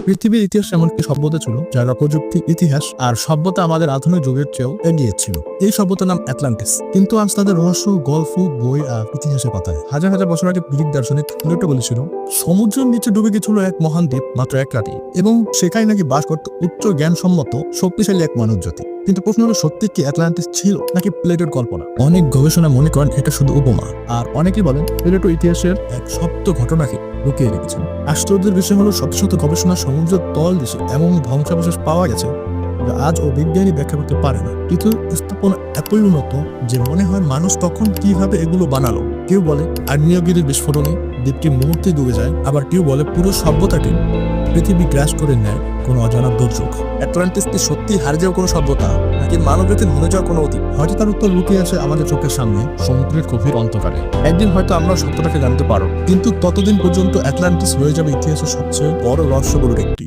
পৃথিবীর ইতিহাস এমন একটি সভ্যতা ছিল যার প্রযুক্তি, ইতিহাস আর সভ্যতা আমাদের আধুনিক যুগের চেয়েও এগিয়ে ছিল। এই সভ্যতার নাম অ্যাটলান্টিস, কিন্তু আজ তাদের রহস্য গল্প, বই আর ইতিহাসের পাতায়। হাজার হাজার বছর আগে গ্রিক দার্শনিক প্লেটো বলেছিল, সমুদ্রের নিচে ডুবে গেছিল এক মহান দ্বীপ মাত্র এক রাতে, এবং সেখানে নাকি বাস করত উচ্চ জ্ঞানসম্মত শক্তিশালী এক মানব জাতি। কিন্তু প্রশ্ন হলো, সত্যি কি অ্যাটলান্টিস ছিল নাকি প্লেটোর কল্পনা? অনেক গবেষণা মনে করেন এটা শুধু উপমা, আর অনেকেই বলেন প্লেটো ইতিহাসের এক সত্য ঘটনাকে লুকিয়ে রেখেছেন। আশ্চর্যের বিষয় হলো, শত শত গবেষণা সমুদ্রের তল দেশে এমন ধ্বংসাবশেষ পাওয়া গেছে যা আজ ও বিজ্ঞানী ব্যাখ্যা করতে পারে না। কিন্তু স্থাপনা এতই উন্নত যে মনে হয় মানুষ তখন কিভাবে এগুলো বানালো। কেউ বলে আগ্নেয়গিরির বিস্ফোরণে দ্বীপটি মুহূর্তে ডুবে যায়, আবার কেউ বলে পুরো সভ্যতাটি পৃথিবী গ্রাস করে নেয় কোনো অজানা দুর্যোগ। অ্যাটলান্টিস কি সত্যি হারিয়ে যাওয়া কোনো সভ্যতা, নাকি মানবজাতির ভুলে যাওয়া কোনো অতীত? হয়তো তার উত্তর লুকিয়ে আছে আমাদের চোখের সামনে, সমুদ্রের গভীর অন্ধকারে। একদিন হয়তো আমরা সত্যটাকে জানতে পারব, কিন্তু ততদিন পর্যন্ত অ্যাটলান্টিস হয়ে যাবে ইতিহাসের সবচেয়ে বড় রহস্যগুলোর একটি।